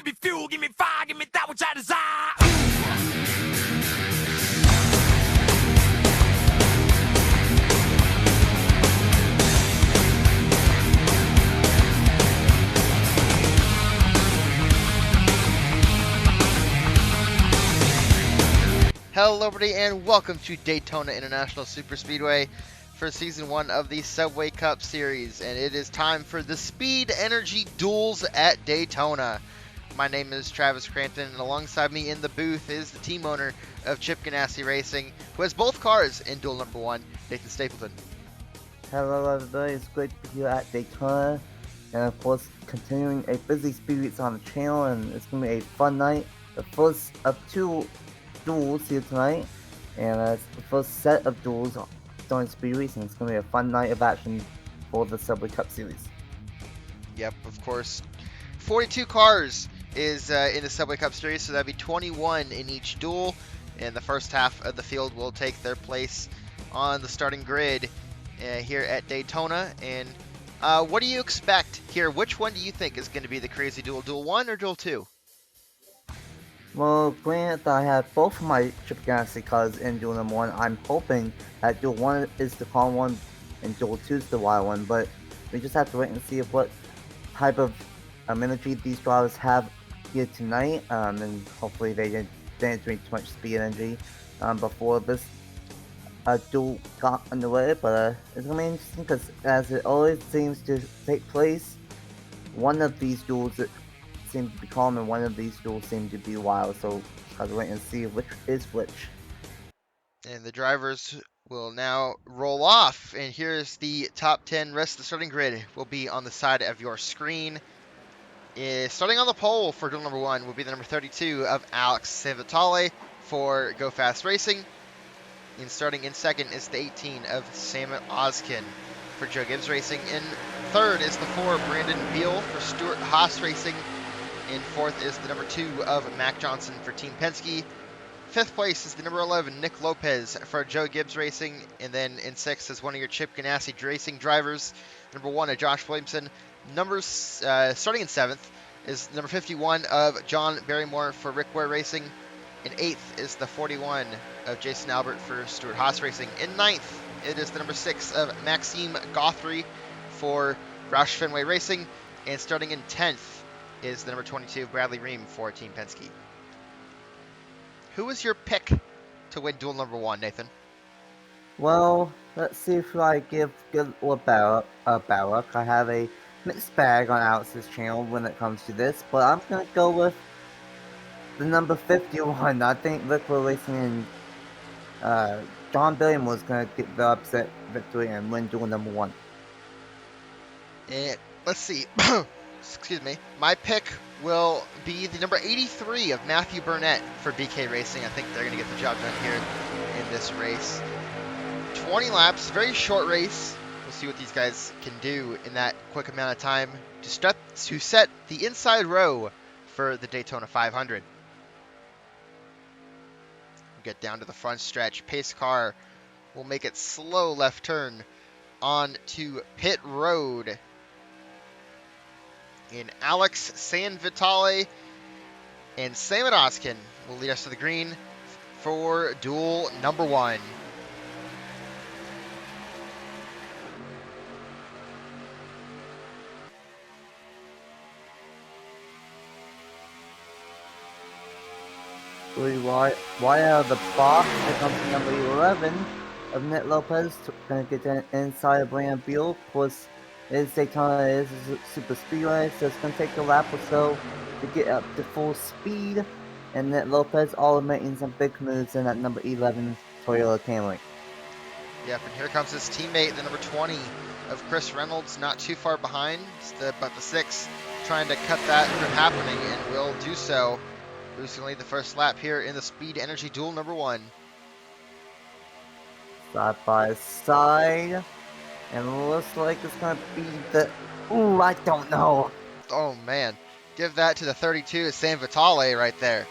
me fuel, give me fire, give me that which I desire. Hello everybody and welcome to Daytona International Superspeedway for Season 1 of the Subway Cup Series, and it is time for the Speed Energy Duels at Daytona. My name is Travis Crampton, and alongside me in the booth is the team owner of Chip Ganassi Racing, who has both cars in Duel Number 1, Nathan Stapleton. Hello everybody, it's great to be here at Daytona, and of course continuing a busy speed weeks on the channel, and it's going to be a fun night. The first of two duels here tonight, and it's the first set of duels during speed racing. It's going to be a fun night of action for the Subway Cup Series. Yep, of course. 42 cars is in the Subway Cup Series, so that'd be 21 in each duel, and the first half of the field will take their place on the starting grid here at Daytona. And what do you expect here? Which one do you think is going to be the crazy duel? Duel 1 or Duel 2? Well, granted that I have both of my Chip Ganassi cars in Duel Number 1, I'm hoping that Duel 1 is the calm one and Duel 2 is the wild one, but we just have to wait and see what type of energy these drivers have here tonight, and hopefully they didn't drink too much speed energy before this duel got underway. But it's going to be interesting because, as it always seems to take place, one of these duels seems to be calm and one of these duels seem to be wild, so have to wait and see which is which. And the drivers will now roll off, and here's the top 10 rest of the starting grid will be on the side of your screen. Starting on the pole for duel number 1 will be the number 32 of Alex Savitale for Go Fast Racing, and starting in second is the 18 of Sam Oskin for Joe Gibbs Racing. In third is the 4 Brandon Beal for Stuart Haas Racing. In fourth is the number 2 of Mac Johnson for Team Penske. Fifth place is the number 11 Nick Lopez for Joe Gibbs Racing. And then in sixth is one of your Chip Ganassi Racing drivers, number 1 of Josh Williamson. Starting in seventh is number 51 of John Barrymore for Rick Ware Racing. In eighth is the 41 of Jason Albert for Stuart Haas Racing. In ninth, it is the number 6 of Maxime Guthrie for Roush Fenway Racing. And starting in 10th is the number 22 Bradley Ream for Team Penske. Who is your pick to win duel number 1, Nathan? Well, let's see if I give good or bad luck. I have a mixed bag on Alex's channel when it comes to this, but I'm going to go with the number 51. I think Rick Ware Racing and John Billiam was going to get the upset victory and win duel number 1. And let's see. Excuse me. My pick will be the number 83 of Matthew Burnett for BK Racing. I think they're going to get the job done here in this race. 20 laps, very short race. We'll see what these guys can do in that quick amount of time to set the inside row for the Daytona 500. We'll get down to the front stretch. Pace car will make it slow left turn on to pit road. In Alex Sanvitale and Samit Oskin will lead us to the green for duel number 1. Why out of the box, it comes to number 11 of Nick Lopez, going to get inside of Brandon Beal. Of course, Daytona is a super speedway, so it's going to take a lap or so to get up to full speed. And Nick Lopez all making some big moves in that number 11 Toyota Camry. Yep, and here comes his teammate, the number 20 of Chris Reynolds, not too far behind, but the 6 trying to cut that from happening, and will do so. Who's going to lead the first lap here in the Speed Energy Duel number 1? Side by side. And looks like it's going to be the... Ooh, I don't know. Oh, man. Give that to the 32, Sam Vitale right there.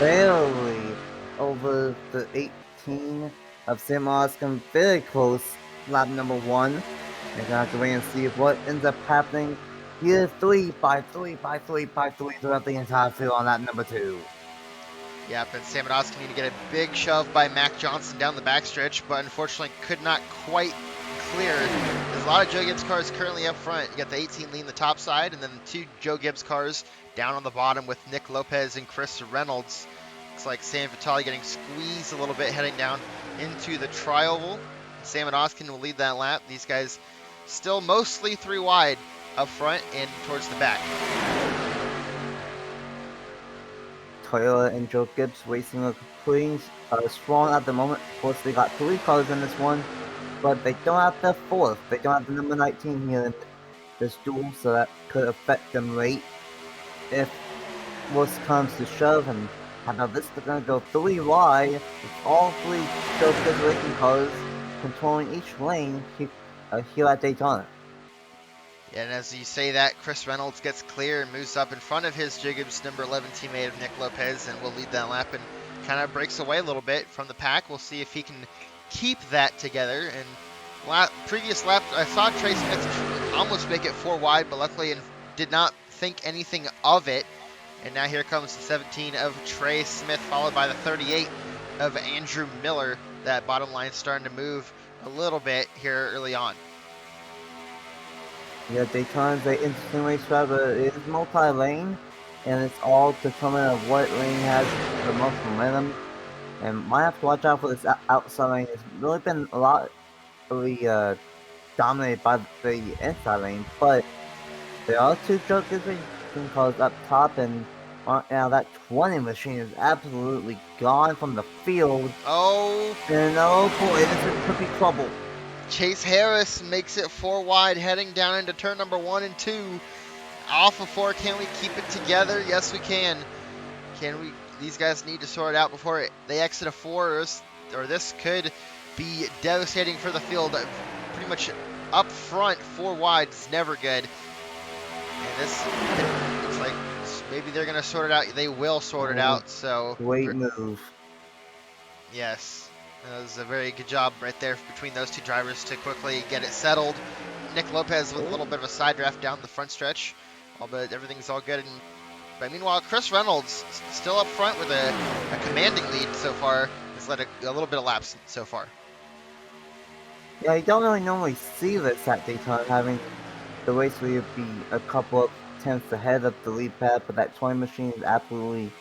Barely over the 18 of Sam Oskin. Very close. Lap number 1. We're going to have to wait and see what ends up happening He is 3 by 3 throughout the entire field on that number 2. Yep, and Sam Odowski need to get a big shove by Mac Johnson down the backstretch, but unfortunately could not quite clear. There's a lot of Joe Gibbs cars currently up front. You got the 18 lean the top side, and then 2 Joe Gibbs cars down on the bottom with Nick Lopez and Chris Reynolds. Looks like Sam Vitale getting squeezed a little bit heading down into the tri-oval. Sam Odowski will lead that lap. These guys still mostly 3 wide up front and towards the back. Toyota and Joe Gibbs racing are pretty strong at the moment. Of course, they got 3 cars in this one, but they don't have the 4th. They don't have the number 19 here in this duel, so that could affect them late if worst comes to shove. And how about this? They're going to go 3 wide with all 3 Joe Gibbs racing cars controlling each lane here at Daytona. And as you say that, Chris Reynolds gets clear and moves up in front of his Jacobs number 11 teammate of Nick Lopez and will lead that lap and kind of breaks away a little bit from the pack. We'll see if he can keep that together. And previous lap, I saw Trey Smith almost make it 4 wide, but luckily did not think anything of it. And now here comes the 17 of Trey Smith, followed by the 38 of Andrew Miller. That bottom line starting to move a little bit here early on. Yeah, Daytona's an interesting racetrack, but it is multi-lane, and it's all determined of what lane has the most momentum. And might have to watch out for this outside lane. It's really been a lot really dominated by the inside lane, but there are 2 jokers racing cars up top, and now that 20 machine is absolutely gone from the field. Oh! And oh boy, this could be trouble. Chase Harris makes it 4 wide, heading down into turn number 1 and 2. Off of 4, can we keep it together? Yes, we can. Can we? These guys need to sort it out before they exit a 4, or this could be devastating for the field. Pretty much up front, 4 wide is never good. And this looks like maybe they're going to sort it out. They will sort it out. So great move. Yes. That was a very good job right there between those 2 drivers to quickly get it settled. Nick Lopez with a little bit of a side draft down the front stretch, but everything's all good. But meanwhile, Chris Reynolds still up front with a commanding lead so far. Has led a little bit of laps so far. Yeah, you don't really normally see this at Daytona, having the race where you'd be a couple of tenths ahead of the lead pad, but that 20 machine is absolutely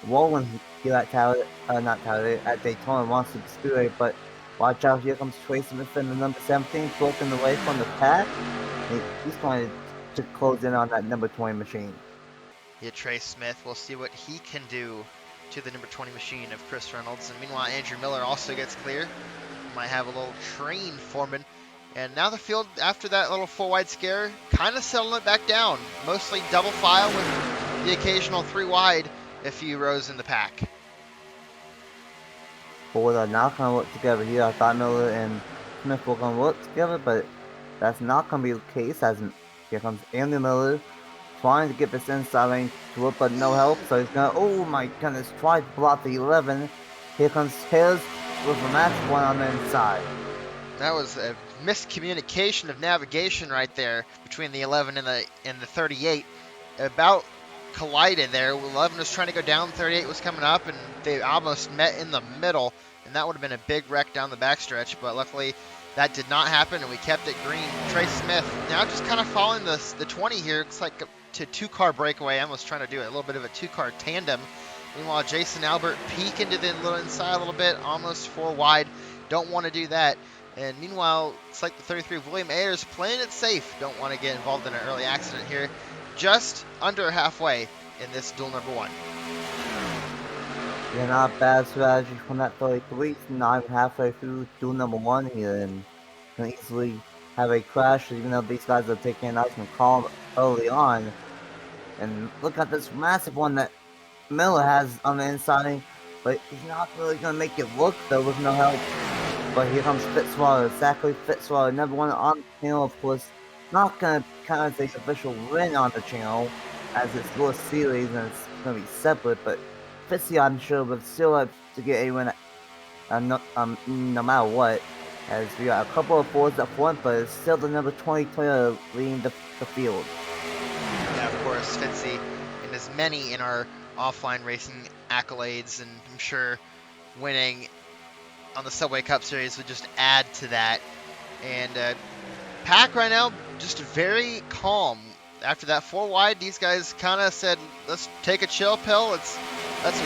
rolling here at at Daytona. Wants to speedway, but watch out, here comes Trey Smith in the number 17, broken away from the pack. He's trying to close in on that number 20 machine. Yeah, Trey Smith, we'll see what he can do to the number 20 machine of Chris Reynolds. And meanwhile, Andrew Miller also gets clear. Might have a little train forming. And now the field, after that little 4 wide scare, kind of settling it back down. Mostly double file with the occasional 3 wide. A few rows in the pack. But they're not going to work together here. I thought Miller and Smith were going to work together, but that's not going to be the case. As here comes Andy Miller trying to get this inside lane to work, but no help. So he's going to, oh my goodness, try to block the 11. Here comes his with a match 1 on the inside. That was a miscommunication of navigation right there between the 11 and the 38. About collided there. 11 was trying to go down, 38 was coming up, and they almost met in the middle, and that would have been a big wreck down the backstretch, but luckily that did not happen, and we kept it green. Trey Smith now just kind of following the 20 here. Looks like to 2-car breakaway. I was trying to do a little bit of a 2-car tandem. Meanwhile, Jason Albert peek into the little inside a little bit, almost 4 wide. Don't want to do that. And meanwhile, it's like the 33 of William Ayers playing it safe. Don't want to get involved in an early accident here. Just under halfway in this duel number 1. Yeah, not bad strategy from that 33. Not even halfway through duel number 1 here, and can easily have a crash, even though these guys are taking a nice and calm early on. And look at this massive one that Miller has on the inside, but he's not really going to make it work though with no help. But here comes Fitzwater, Zachary Fitzwater, number 1 on the channel, of course. Not going to count as a official win on the channel, as it's your series and it's going to be separate, but Fitzy, I'm sure, would still have to get a win no matter what, as we got a couple of 4s up front, but it's still the number 20 player leading the field. Fitzy, and as many in our offline racing accolades, and I'm sure winning on the Subway Cup Series would just add to that. And Pack right now just very calm. After that 4 wide, these guys kind of said, let's take a chill pill, let's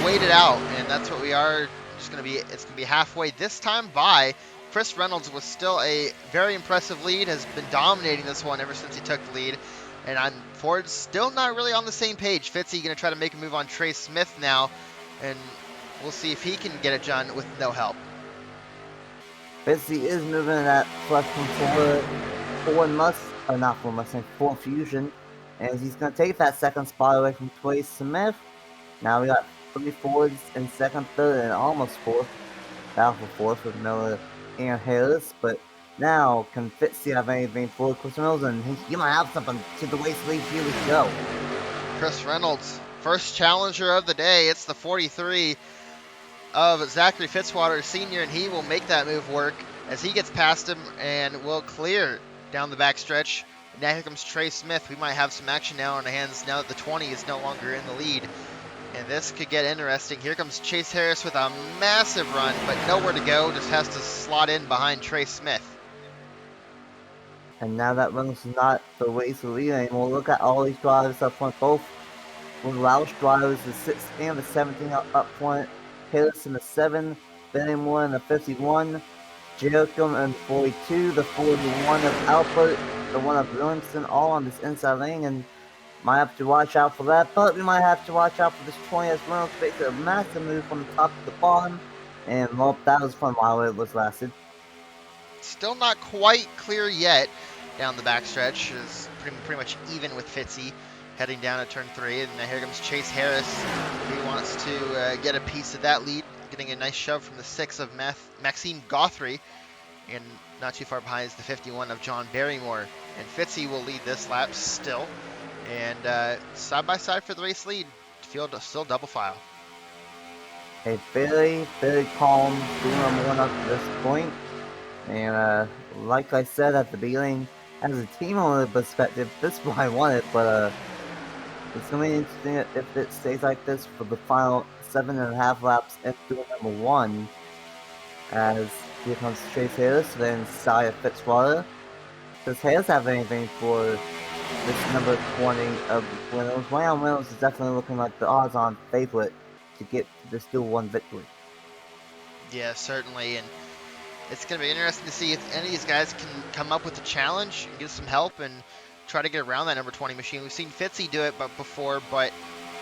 wait it out, and that's what we are. It's gonna be halfway this time by. Chris Reynolds was still a very impressive lead, has been dominating this one ever since he took the lead. And Ford's still not really on the same page. Fitzy going to try to make a move on Trey Smith now, and we'll see if he can get it done with no help. Fitzy is moving that flex controller Ford Fusion, and he's going to take that second spot away from Trey Smith. Now we got 3 Fords in second, third, and almost fourth. Battle for fourth with Miller and Harris, but now can Fitzy have anything for Chris Reynolds, and he might have something to the race lead. Here we go. Chris Reynolds, first challenger of the day. It's the 43 of Zachary Fitzwater Sr., and he will make that move work as he gets past him and will clear down the backstretch. Now here comes Trey Smith. We might have some action now on our hands now that the 20 is no longer in the lead. And this could get interesting. Here comes Chase Harris with a massive run, but nowhere to go. Just has to slot in behind Trey Smith. And now that Reynolds is not the race lead anymore, look at all these drivers up front. Both Roush drivers, the 6 and the 17 up front. Harris in the 7, Benningmore in the 51, Jericho in the 42, the 41 of Albert, the 1 of Williamson, all on this inside lane, and might have to watch out for that, but we might have to watch out for this 20 as Reynolds makes a massive move from the top to the bottom, and well, that was fun while it was lasted. Still not quite clear yet down the backstretch. Is pretty much even with Fitzy heading down at turn 3, and here comes Chase Harris. He wants to get a piece of that lead, getting a nice shove from the 6 of Maxime Guthrie, and not too far behind is the 51 of John Barrymore. And Fitzy will lead this lap still. And side by side for the race lead, field still double file. A very, very calm number 1 up to this point. And like I said at the beginning, as a team owner perspective, this is what I wanted, but it's going to be interesting if it stays like this for the final 7.5 laps at duel number 1. As here comes Chase Harris, then Saya Fitzwater. Does Harris have anything for this number 20 of Reynolds? Well, Reynolds is definitely looking like the odds-on favorite to get this Duel 1 victory. Yeah, certainly, and it's going to be interesting to see if any of these guys can come up with a challenge and get some help and try to get around that number 20 machine. We've seen Fitzy do it before, but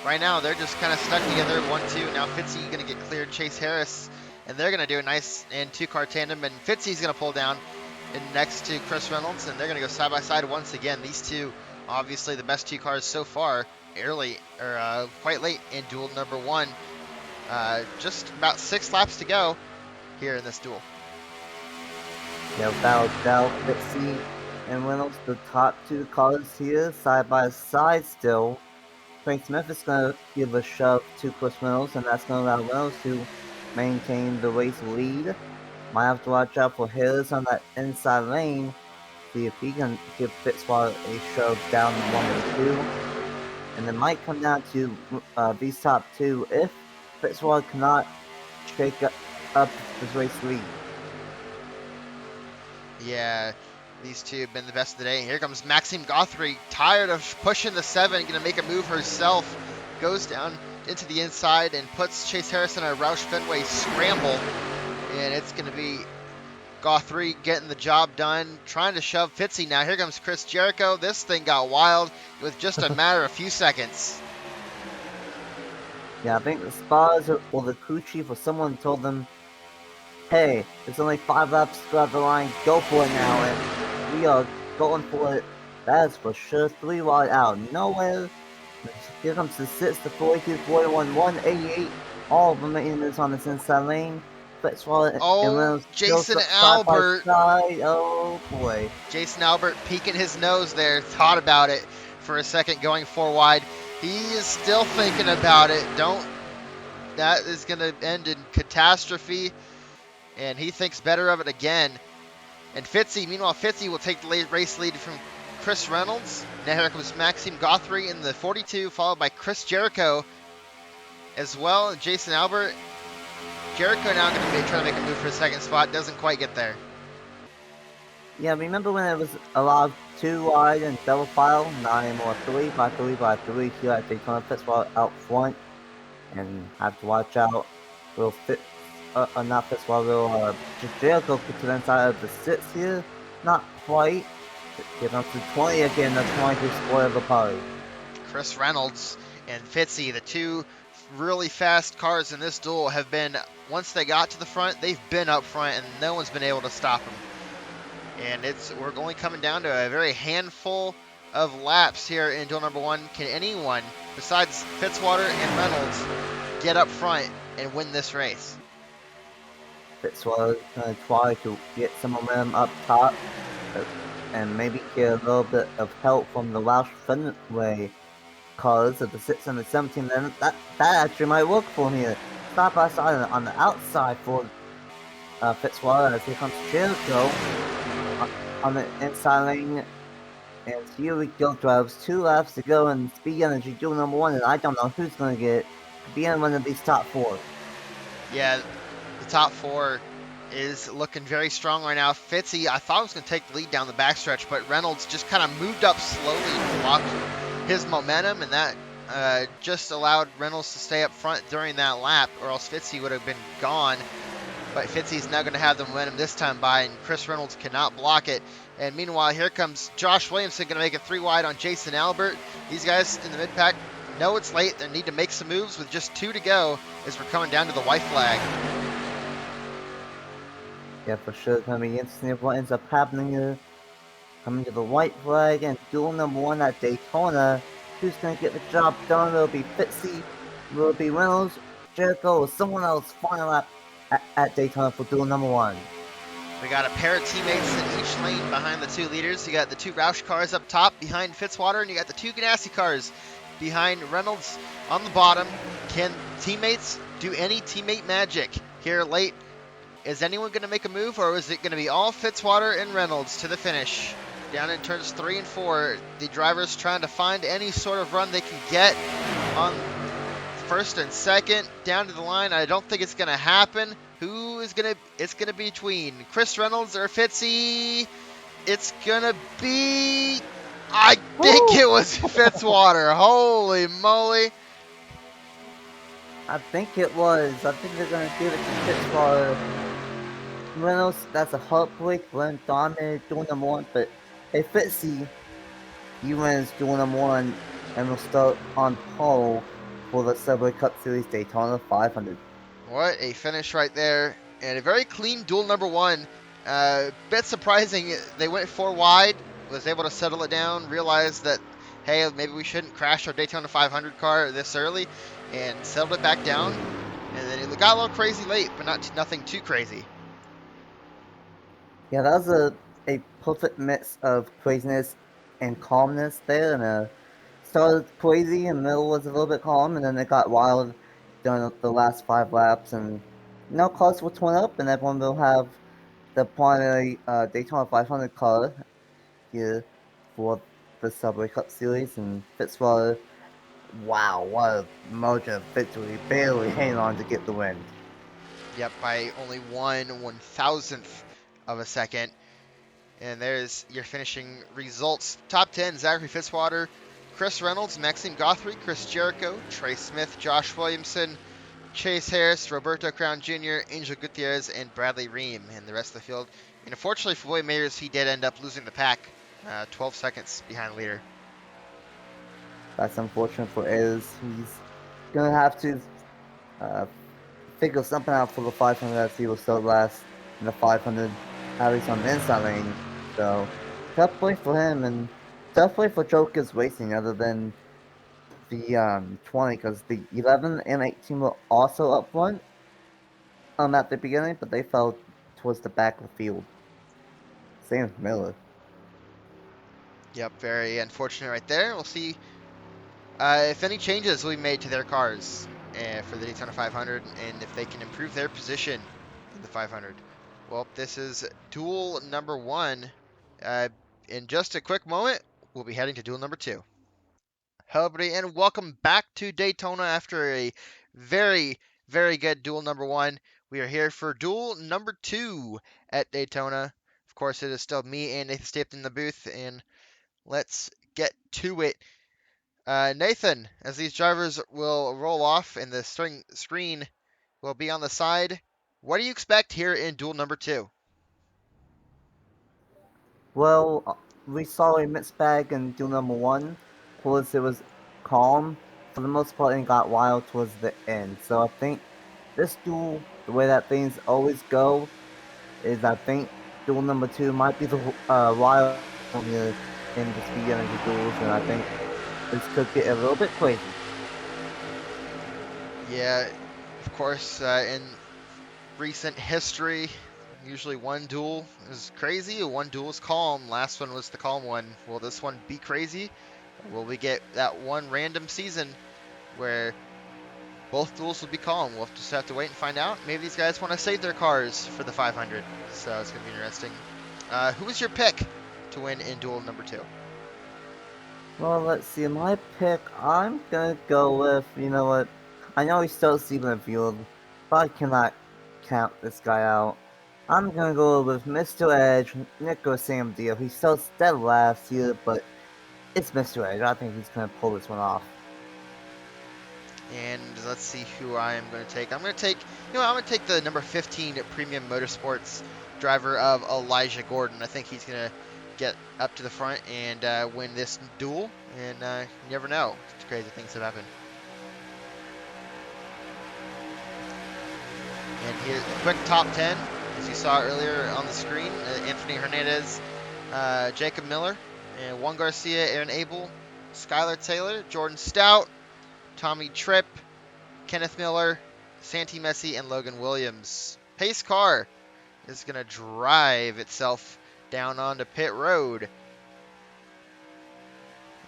right now they're just kind of stuck together, 1-2. Now Fitzy going to get cleared, Chase Harris, and they're going to do a nice and 2-car tandem, and Fitzy's going to pull down and next to Chris Reynolds, and they're going to go side by side once again. These two, obviously the best 2 cars so far, quite late in duel number 1. Just about 6 laps to go here in this duel. Yeah, without doubt, Fitzy and Reynolds, the top 2 cars here, side by side still. Trey Smith is going to give a shove to Chris Reynolds, and that's going to allow Reynolds to maintain the race lead. Might have to watch out for Harris on that inside lane, see if he can give Fitzwater a shove down 1 and 2. And it might come down to these top 2 if Fitzwater cannot shake up his race lead. Yeah, these two have been the best of the day. Here comes Maxime Guthrie, tired of pushing the 7, going to make a move herself. Goes down into the inside and puts Chase Harris in a Roush Fenway scramble. And it's going to be Guthrie getting the job done, trying to shove Fitzy now. Here comes Chris Jericho. This thing got wild with just a matter of a few seconds. Yeah, I think the spotters or the crew chief or someone told them, hey, there's only 5 laps to go out the line, go for it now, and we are going for it. That is for sure. 3 wide out, nowhere. Here comes the 6, the 42, 41, 188. All of them making this on this inside lane. Oh, Jason Albert. Oh boy. Jason Albert peeking his nose there, thought about it for a second going 4 wide. He is still thinking about it. That is going to end in catastrophe. And he thinks better of it again. And Fitzy, meanwhile, Fitzy will take the race lead from Chris Reynolds. Now here comes Maxime Guthrie in the 42, followed by Chris Jericho as well. Jason Albert. Jericho now going to be trying to make a move for a second spot. Doesn't quite get there. Yeah, remember when it was a lot of 2 wide and double file? Now anymore 3 by 3 by 3 here at Daytona Fitzwater out front. And have to watch out. Will fit, not Fitzwater, Jericho get to the inside of the 6 here? Not quite. Get up to 20 again, that's going to spoil the party. Chris Reynolds and Fitzy, the two really fast cars in this duel, have been, once they got to the front, they've been up front and no one's been able to stop them. And we're only coming down to a very handful of laps here in duel number 1. Can anyone besides Fitzwater and Reynolds get up front and win this race? Fitzwater's going to try to get some momentum up top and maybe get a little bit of help from the Roush Fenway cars of the 6 and the 17. Then that actually might work for me. Side by side on the outside for Fitzwater as here comes Jericho on the inside lane. And here we go, drivers. 2 laps to go in Speed Energy Duel number 1, and I don't know who's going to get to be in one of these top 4. Yeah, the top 4 is looking very strong right now. Fitzy, I thought was going to take the lead down the backstretch, but Reynolds just kind of moved up slowly to block his momentum, and that just allowed Reynolds to stay up front during that lap, or else Fitzy would have been gone. But Fitzy's now going to have the momentum this time by, and Chris Reynolds cannot block it. And meanwhile, here comes Josh Williamson, going to make it 3 wide on Jason Albert. These guys in the mid-pack know it's late. They need to make some moves with just 2 to go as we're coming down to the white flag. Yeah, for sure. It's going to be interesting what ends up happening here. Coming to the white flag and duel number 1 at Daytona. Who's going to get the job done? Will it be Fitzy? Will it be Reynolds, Jericho, or someone else final lap at Daytona for duel number 1? We got a pair of teammates in each lane behind the 2 leaders. You got the 2 Roush cars up top behind Fitzwater, and you got the 2 Ganassi cars behind Reynolds on the bottom. Can teammates do any teammate magic here late? Is anyone going to make a move, or is it going to be all Fitzwater and Reynolds to the finish? Down in turns 3 and 4, the drivers trying to find any sort of run they can get on first and second down to the line. I don't think it's going to happen. Who is going to, it's going to be between Chris Reynolds or Fitzy. It's going to be, I think it was Fitzwater. Holy moly. I think it was. I think they're going to give it to Fitzwater. Reynolds, that's a heartbreak. Went dominated duel number 1, but if Fitzy, he wins duel number 1 and will start on pole for the Subway Cup Series Daytona 500. What a finish right there, and a very clean duel number 1. Bit surprising, they went 4 wide, was able to settle it down, realized that, hey, maybe we shouldn't crash our Daytona 500 car this early, and settled it back down. And then it got a little crazy late, but nothing too crazy. Yeah, that was a perfect mix of craziness and calmness there, and started crazy and the middle was a little bit calm, and then it got wild during the last 5 laps, and now cars will turn up, and everyone will have the primary Daytona 500 car here for the Subway Cup Series, and Fitzwater, wow, what a margin of victory, barely hanging on to get the win. Yep, by only 1/1000th of a second. And there's your finishing results. Top 10, Zachary Fitzwater, Chris Reynolds, Maxime Guthrie, Chris Jericho, Trey Smith, Josh Williamson, Chase Harris, Roberto Crown Jr., Angel Gutierrez, and Bradley Ream, and the rest of the field. And unfortunately for William Mayers, he did end up losing the pack, 12 seconds behind the leader. That's unfortunate for Ayers. He's gonna have to figure something out for the 500 as he will start last in the 500, at least on the inside lane. So, tough play for him, and tough play for Joker's Racing other than the 20, because the 11 and 18 were also up front at the beginning, but they fell towards the back of the field. Same with Miller. Yep, very unfortunate right there. We'll see if any changes will be made to their cars for the Daytona 500, and if they can improve their position in the 500. Well, this is duel number 1. In just a quick moment, we'll be heading to duel number 2. Hello, everybody, and welcome back to Daytona after a very, very good duel number 1. We are here for duel number 2 at Daytona. Of course, it is still me and Nathan Stapleton in the booth, and let's get to it. Nathan, as these drivers will roll off and the screen will be on the side, what do you expect here in duel number 2? Well, we saw a mixed bag in duel number 1. Of course, it was calm for the most part and got wild towards the end. So I think this duel, the way that things always go, is I think duel number 2 might be the wild one here in the Speed Energy Duels, and I think this could get a little bit crazy. Yeah, of course, in recent history, usually one duel is crazy, one duel is calm. Last one was the calm one. Will this one be crazy? Or will we get that one random season where both duels will be calm? We'll just have to wait and find out. Maybe these guys want to save their cars for the 500, so it's going to be interesting. Who was your pick to win in duel number 2? Well, let's see. My pick, I'm gonna go with, you know what? I know he's still Steven Field, but I cannot count this guy out. I'm gonna go with Mr. Edge, Nico Sam Dio. He's still dead last year, but it's Mr. Edge. I think he's gonna pull this one off. And let's see who I am going to take. I'm going to take, I'm going to take the number 15 Premium Motorsports driver of Elijah Gordon. I think he's going to get up to the front and win this duel. And you never know. Crazy things have happened. And here's a quick top 10, as you saw earlier on the screen. Anthony Hernandez, Jacob Miller, and Juan Garcia, Aaron Abel, Skylar Taylor, Jordan Stout, Tommy Tripp, Kenneth Miller, Santi Messi, and Logan Williams. Pace car is going to drive itself down onto pit road.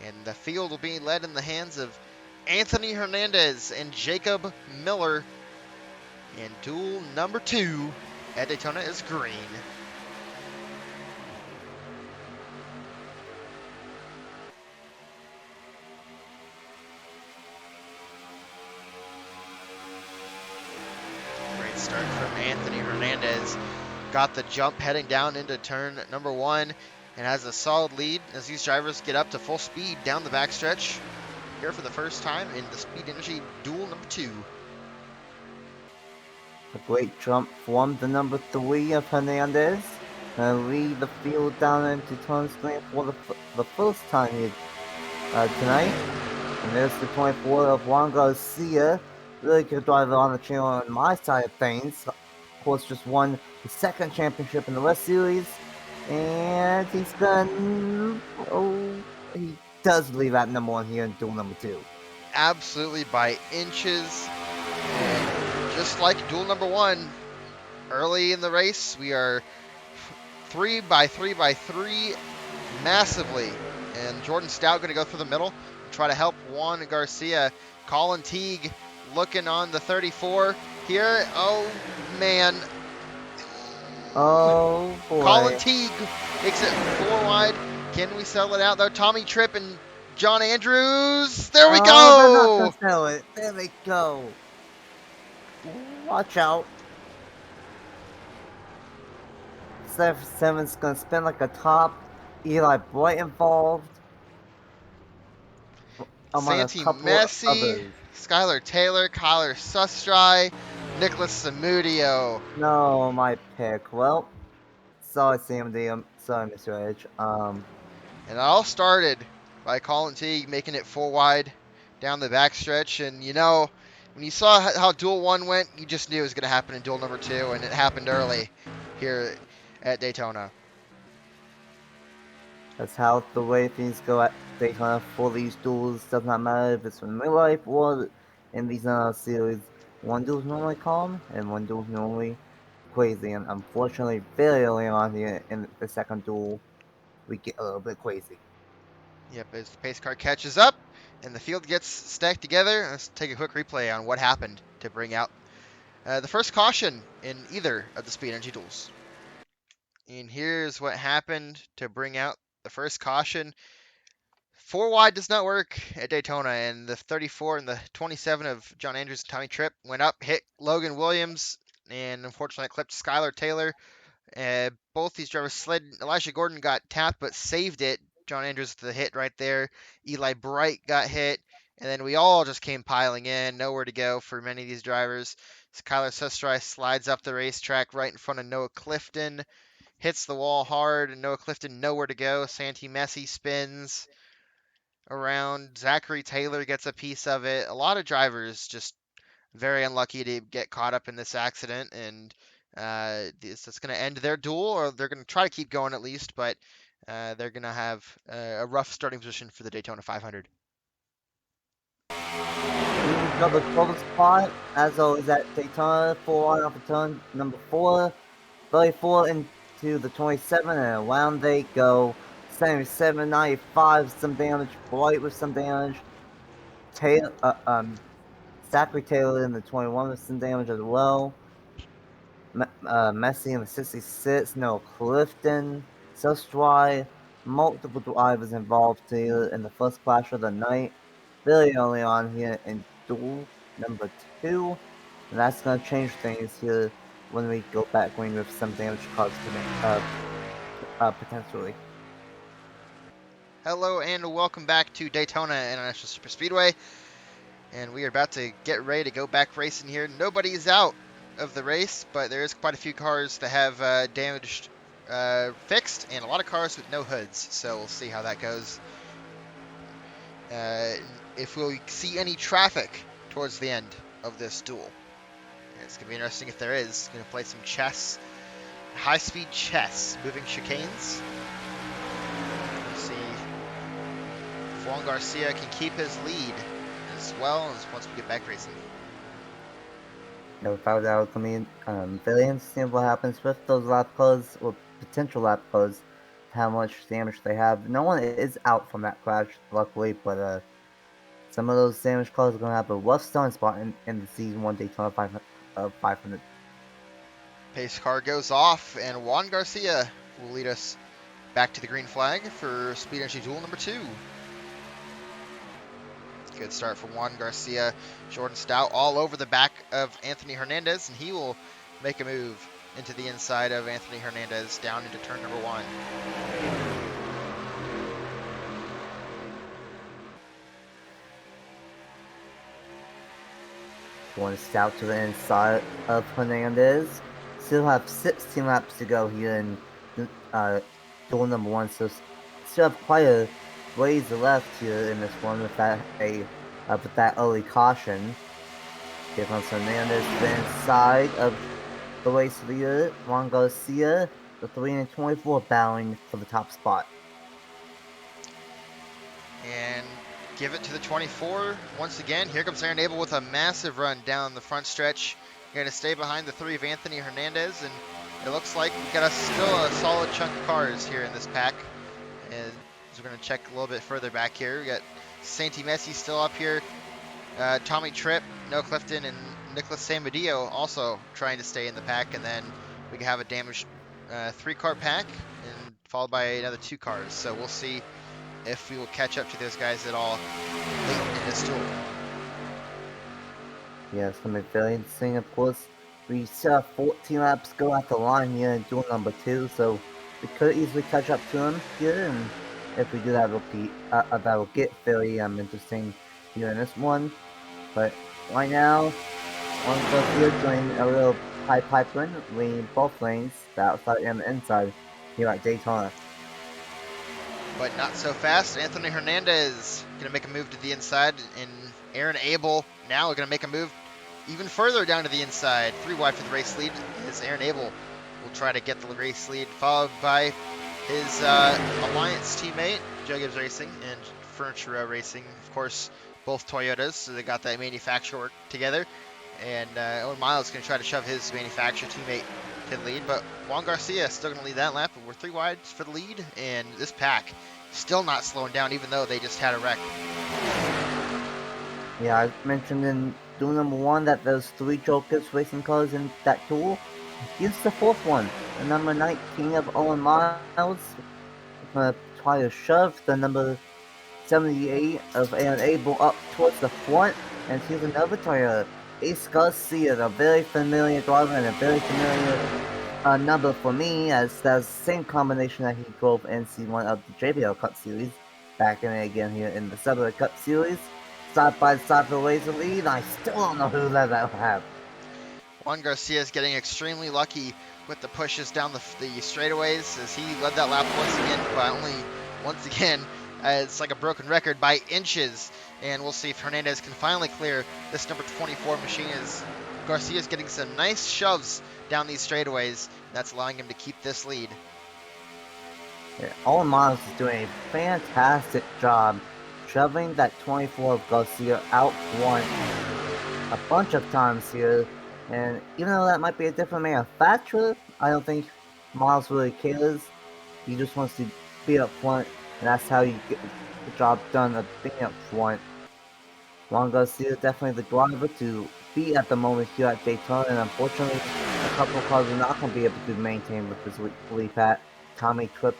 And the field will be led in the hands of Anthony Hernandez and Jacob Miller. And duel number 2 at Daytona is green. Great start from Anthony Hernandez. Got the jump heading down into turn number 1 and has a solid lead as these drivers get up to full speed down the backstretch here for the first time in the Speed Energy Duel number 2. A great jump from the number 3 of Hernandez. Gonna lead the field down into turn screen for the first time here tonight. And there's the 24 of Juan Garcia. Really good driver on the channel on my side of things. Of course, just won the second championship in the West Series. And he's gonna... Oh, he does leave at number 1 here in duel number 2. Absolutely by inches. And just like duel number 1, early in the race, we are 3 by 3 by 3 massively. And Jordan Stout going to go through the middle, try to help Juan Garcia. Colin Teague looking on the 34 here. Oh, man. Oh, boy. Colin Teague makes it 4 wide. Can we settle it out, though? Tommy Tripp and John Andrews. There we They're go! not gonna settle it. There they go. Watch out. Seth Simmons gonna spin like a top. Eli Bright involved. Santi Messi, Skylar Taylor, Kyler Sustry, Nicholas Samudio. No, my pick. Well, sorry, Sam D. Sorry, Mr. Edge. And it all started by Colin Teague making it 4 wide down the backstretch. And when you saw how Duel 1 went, you just knew it was going to happen in Duel number 2, and it happened early here at Daytona. That's how the way things go at Daytona for these duels. Does not matter if it's in real life or in these series. One duel's normally calm, and one duel's normally crazy. And unfortunately, very early on here in the second duel, we get a little bit crazy. Yep, as the pace car catches up and the field gets stacked together, let's take a quick replay on what happened to bring out the first caution in either of the Speed Energy Duels. And here's what happened to bring out the first caution. 4 wide does not work at Daytona, and the 34 and the 27 of John Andrews and Tommy Tripp went up, hit Logan Williams, and unfortunately clipped Skylar Taylor. Both these drivers slid. Elijah Gordon got tapped but saved it. John Andrews with the hit right there. Eli Bright got hit. And then we all just came piling in. Nowhere to go for many of these drivers. Kyler Sestri slides up the racetrack right in front of Noah Clifton. Hits the wall hard, and Noah Clifton nowhere to go. Santi Messi spins around. Zachary Taylor gets a piece of it. A lot of drivers just very unlucky to get caught up in this accident, and it's going to end their duel, or they're going to try to keep going at least, but they're going to have a rough starting position for the Daytona 500. Number 12 spot, as always at Daytona, 4 off the turn number 4, 34 into the 27, and around they go. 77, 95, some damage, Bright with some damage, Taylor, Zachary Taylor in the 21 with some damage as well. Messi in the 66, no Clifton, Sustry, multiple drivers involved here in the first clash of the night. Very early on here in duel number 2, and that's going to change things here when we go back green with some damage caused potentially. Hello and welcome back to Daytona International Super Speedway, and we are about to get ready to go back racing here. Nobody's out of the race, but there is quite a few cars that have damaged fixed, and a lot of cars with no hoods, so we'll see how that goes. If we'll see any traffic towards the end of this duel. It's going to be interesting if there is. Going to play some chess, high-speed chess, moving chicanes. Let's see if Juan Garcia can keep his lead as well as once we get back racing. No doubt that will come in. Very interesting what happens with those lap cars, or potential lap cars, how much damage they have. No one is out from that crash, luckily, but some of those damage cars are going to have a rough starting spot in the Season 1 Daytona 500. Pace car goes off, and Juan Garcia will lead us back to the green flag for Speed Energy Duel number 2. Good start for Juan Garcia. Jordan Stout all over the back of Anthony Hernandez, and he will make a move into the inside of Anthony Hernandez down into turn number 1. Jordan Stout to the inside of Hernandez. Still have 16 laps to go here in duel number 1, so still have quite a ways left here in this one with that early caution. Here comes Hernandez to the inside of the race leader, Juan Garcia, the 3 and 24 battling for the top spot. And give it to the 24 once again. Here comes Aaron Abel with a massive run down the front stretch. Going to stay behind the 3 of Anthony Hernandez, and it looks like we've got still a solid chunk of cars here in this pack. And so we're going to check a little bit further back here. We got Santi Messi still up here. Tommy Tripp, Noah Clifton, and Nicholas Samadillo also trying to stay in the pack. And then we can have a damaged 3-car pack, and followed by another 2 cars. So we'll see if we will catch up to those guys at all late in this duel. Yeah, it's going to be very interesting. Of course, we still have 14 laps go at the line here in duel number 2, so we could easily catch up to him here, and if we do that, that will get very interesting here in this one. But right now, on the field doing a little pipe run, leading both lanes, the outside and the inside, here at Daytona. But not so fast. Anthony Hernandez going to make a move to the inside, and Aaron Abel now going to make a move even further down to the inside. 3 wide for the race lead as Aaron Abel will try to get the race lead, followed by his Alliance teammate, Joe Gibbs Racing and Furniture Row Racing. Of course, both Toyotas, so they got that manufacturer work together. And Owen Miles going to try to shove his manufacturer teammate to the lead, but Juan Garcia still going to lead that lap, but we're 3 wide for the lead, and this pack still not slowing down, even though they just had a wreck. Yeah, I mentioned in duel number 1 that there's 3 Jokers racing cars in that duel. Here's the 4th one, the number 19 of Owen Miles. Gonna try to shove the number 78 of Able up towards the front, and here's another Toyota. Ace Garcia, a very familiar driver and a very familiar number for me, as that's the same combination that he drove NC1 of the JBL Cup Series, back in it again here in the Subway Cup Series. Side by side for the Razor lead, I still don't know who let that happen. Juan Garcia is getting extremely lucky with the pushes down the straightaways as he led that lap once again, but only once again, it's like a broken record by inches. And we'll see if Hernandez can finally clear this number 24 machine as Garcia's getting some nice shoves down these straightaways. That's allowing him to keep this lead. Yeah, Owen Miles is doing a fantastic job shoving that 24 of Garcia out front a bunch of times here. And even though that might be a different manufacturer, I don't think Miles really cares. He just wants to be up front, and that's how you get the job done of being up front. Juan Garcia is definitely the driver to beat at the moment here at Daytona, and unfortunately, a couple of cars are not going to be able to maintain with this lead pat. Tommy Tripp,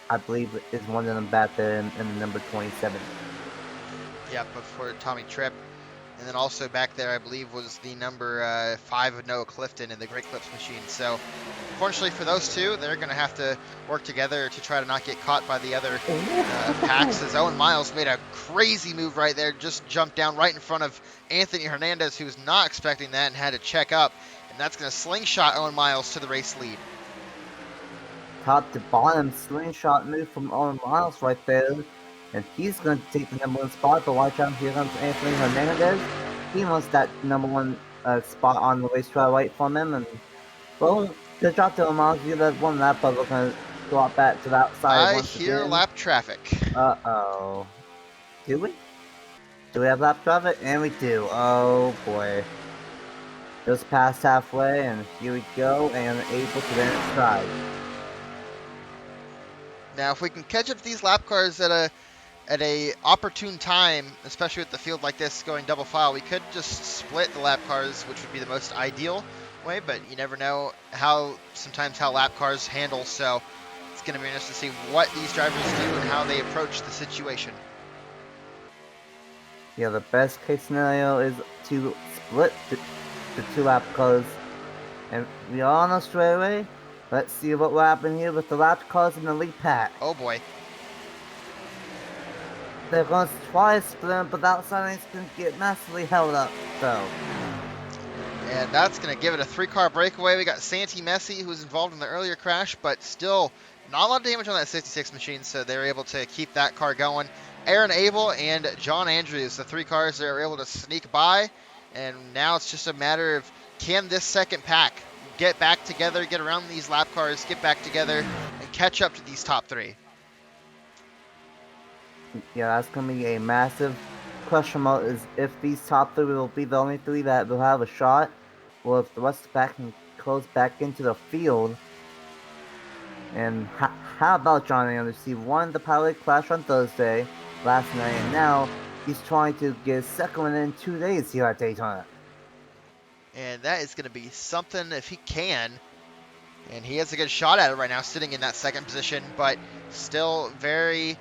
I believe, is one of them back there in the number 27. Yeah, but for Tommy Tripp. And then also back there, I believe, was the number 5 of Noah Clifton in the Great Clips machine. So, unfortunately for those two, they're going to have to work together to try to not get caught by the other packs. As Owen Miles made a crazy move right there, just jumped down right in front of Anthony Hernandez, who was not expecting that and had to check up. And that's going to slingshot Owen Miles to the race lead. Top to bottom slingshot move from Owen Miles right there. And he's going to take the number 1 spot, but watch out, here comes Anthony Hernandez. He wants that number 1 spot on the racetrack right from him. And, well, good job to Owen Miles. You did 1 lap, but we're going to drop back to the outside once again. I hear lap traffic. Uh-oh. Do we? Do we have lap traffic? And we do. Oh, boy. Just past halfway, and here we go, and able to then stride. Now, if we can catch up to these lap cars at a opportune time, especially with the field like this going double file, we could just split the lap cars, which would be the most ideal way, but you never know sometimes how lap cars handle, so it's going to be interesting to see what these drivers do and how they approach the situation. Yeah, the best case scenario is to split the 2 lap cars, and we are on a straightaway. Let's see what will happen here with the lap cars in the lead pack. Oh boy. They're going to try to split them, but the outside lane's going to get massively held up, though. And that's going to give it a 3-car breakaway. We got Santi Messi, who was involved in the earlier crash, but still not a lot of damage on that 66 machine, so they were able to keep that car going. Aaron Abel and John Andrews, the 3 cars that were able to sneak by, and now it's just a matter of can this second pack get back together, get around these lap cars, get back together, and catch up to these top 3. Yeah, that's going to be a massive question mark, is if these top 3 will be the only 3 that will have a shot, or if the rest of the pack can close back into the field. And how about John Andrews? He won the pilot clash on Thursday last night, and now he's trying to get his second one in 2 days here at Daytona. And that is going to be something if he can. And he has a good shot at it right now, sitting in that second position, but still very,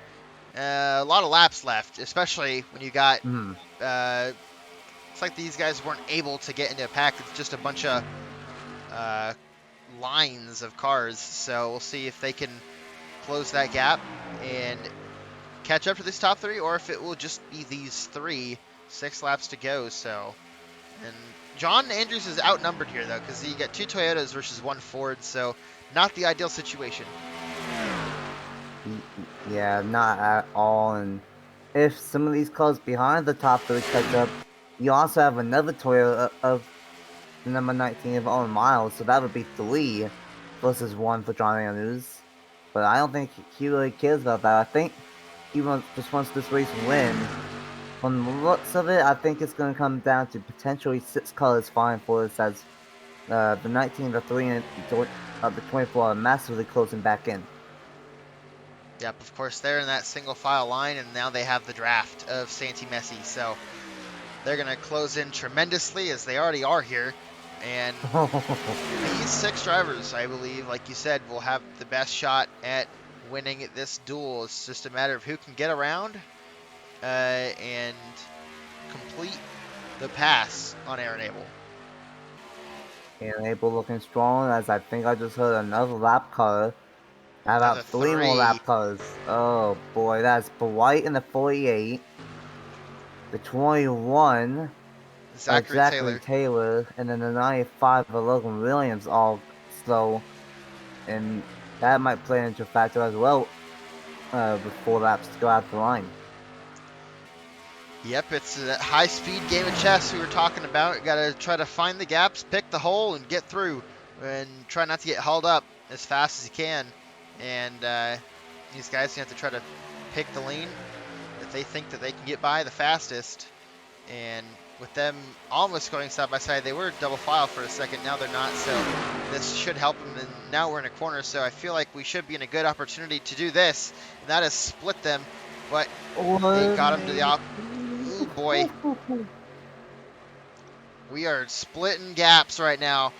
a lot of laps left, especially when you got, it's like these guys weren't able to get into a pack. It's just a bunch of lines of cars. So we'll see if they can close that gap and catch up to this top 3, or if it will just be these 3, 6 laps to go. So, and John Andrews is outnumbered here, though, because you got 2 Toyotas versus 1 Ford, so not the ideal situation. Yeah, not at all. And if some of these cars behind the top 3 catch up, you also have another Toyota of number 19 of Owen Miles, so that would be 3 versus 1 for John Andrews. But I don't think he really cares about that. I think he just wants this race to win. From the looks of it, I think it's going to come down to potentially 6 cars flying for us, as the 19, the 3, and the 24 are massively closing back in. Yep, of course, they're in that single file line, and now they have the draft of Santi Messi, so they're going to close in tremendously, as they already are here. And these 6 drivers, I believe, like you said, will have the best shot at winning this duel. It's just a matter of who can get around and complete the pass on Aaron Abel. And Abel looking strong, as I think I just heard another lap car. How about Another 3 more three. lap cars? Oh boy, that's Dwight in the 48. The 21, Zachary Taylor, and then the 95 of Logan Williams all slow. And that might play into a factor as well with 4 laps to go out the line. Yep, it's that high-speed game of chess we were talking about. You gotta try to find the gaps, pick the hole, and get through, and try not to get hauled up as fast as you can. And these guys have to try to pick the lane that they think that they can get by the fastest. And with them almost going side by side, they were double file for a second. Now they're not, so this should help them. And now we're in a corner, so I feel like we should be in a good opportunity to do this. And that has split them, but they got them to the oh boy. We are splitting gaps right now.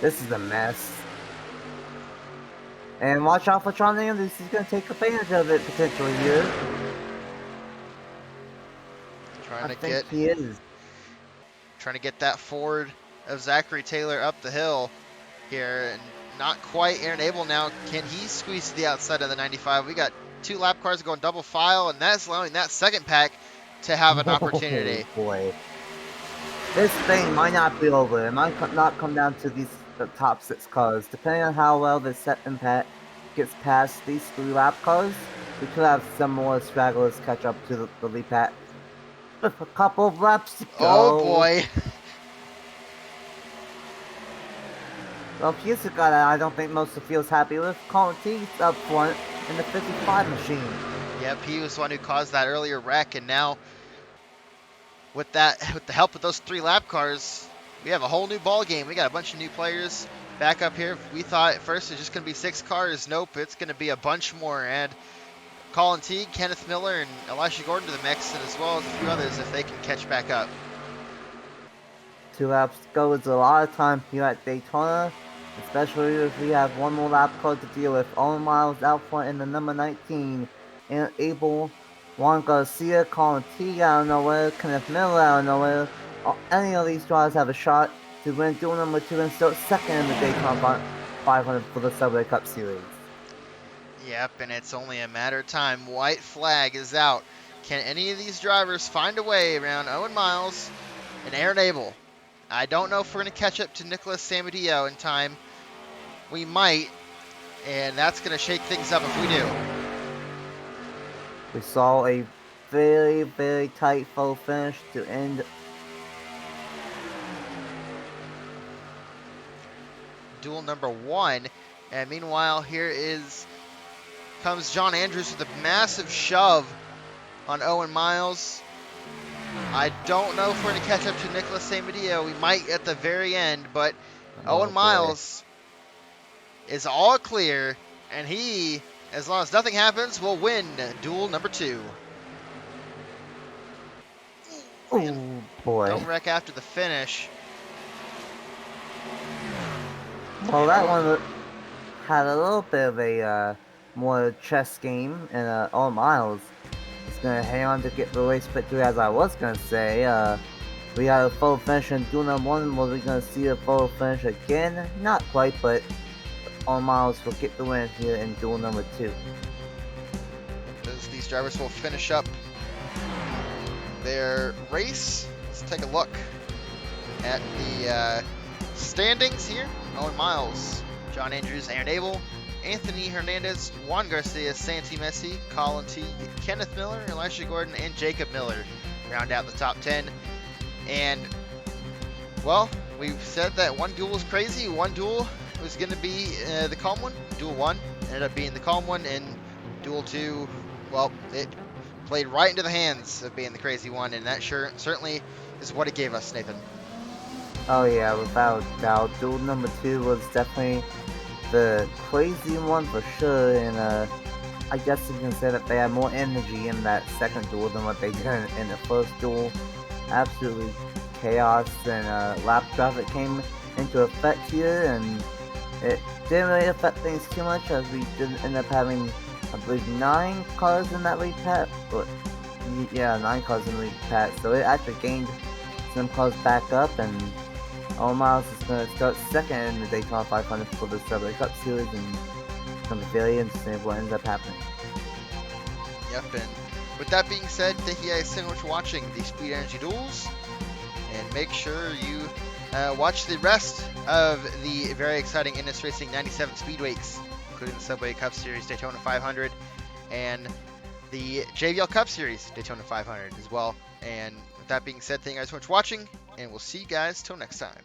This is a mess. And watch out for John Andrews. He's going to take advantage of it potentially here. Trying to get that forward of Zachary Taylor up the hill here, and not quite Aaron Abel now. Can he squeeze to the outside of the 95? We got 2 lap cars going double file, and that's allowing that second pack to have an opportunity. Oh boy. This thing might not be over. It might not come down to these top 6 cars. Depending on how well the second pack gets past these 3 lap cars, we could have some more stragglers catch up to the lead pack. With a couple of laps to go. Oh boy. Well, here's a guy that I don't think most of the field's happy with. Colin Teague's up front in the 55 machine. Yep, he was the one who caused that earlier wreck, and now with the help of those 3 lap cars, we have a whole new ball game. We got a bunch of new players back up here. We thought at first it was just going to be 6 cars. Nope, it's going to be a bunch more. And Colin Teague, Kenneth Miller, and Elisha Gordon to the mix, and as well as a few others if they can catch back up. 2 laps to go is a lot of time here at Daytona, especially if we have 1 more lap car to deal with. Owen Miles out front in the number 19, and Abel, Juan Garcia, Colin Teague out of nowhere, Kenneth Miller out of nowhere. Any of these drivers have a shot to win duel number 2 and start second in the Daytona 500 for the Subway Cup Series. Yep, and it's only a matter of time. White flag is out. Can any of these drivers find a way around Owen Miles and Aaron Abel? I don't know if we're going to catch up to Nicholas Samadillo in time. We might, and that's going to shake things up if we do. We saw a very, very tight full finish to end duel number 1. And meanwhile, here comes John Andrews with a massive shove on Owen Miles. I don't know if we're going to catch up to Nicholas Samadillo. We might at the very end, but Owen Miles is all clear, and he, as long as nothing happens, will win duel number 2. Oh boy. Don't wreck after the finish. Well, that one had a little bit of a more chess game, and Owen Miles is going to hang on to get the race victory, as I was going to say. We got a full finish in duel number 1. Was we going to see a full finish again? Not quite, but Owen Miles will get the win here in duel number 2. As these drivers will finish up their race, let's take a look at the standings here. Owen Miles, John Andrews, Aaron Abel, Anthony Hernandez, Juan Garcia, Santi Messi, Colin Teague, Kenneth Miller, Elisha Gordon, and Jacob Miller round out the top 10. And, well, we've said that one duel was crazy. One duel was going to be the calm one. Duel 1 ended up being the calm one, and duel 2, well, it played right into the hands of being the crazy one, and that certainly is what it gave us, Nathan. Oh yeah, without doubt. Duel number 2 was definitely the crazy one for sure, and I guess you can say that they had more energy in that second duel than what they did in the first duel. Absolutely chaos and lap traffic came into effect here, and it didn't really affect things too much, as we didn't end up having I believe 9 cars in that league pack. But yeah, 9 cars in the league pack. So it actually gained some cars back up, and All Miles is going to start second in the Daytona 500 for the Subway Cup Series, and it's going to be very interesting what ends up happening. Yep, and with that being said, thank you guys so much for watching the Speed Energy Duels, and make sure you watch the rest of the very exciting NS Racing 97 Speedweeks, including the Subway Cup Series Daytona 500 and the JBL Cup Series Daytona 500 as well. And with that being said, thank you guys so much for watching, and we'll see you guys till next time.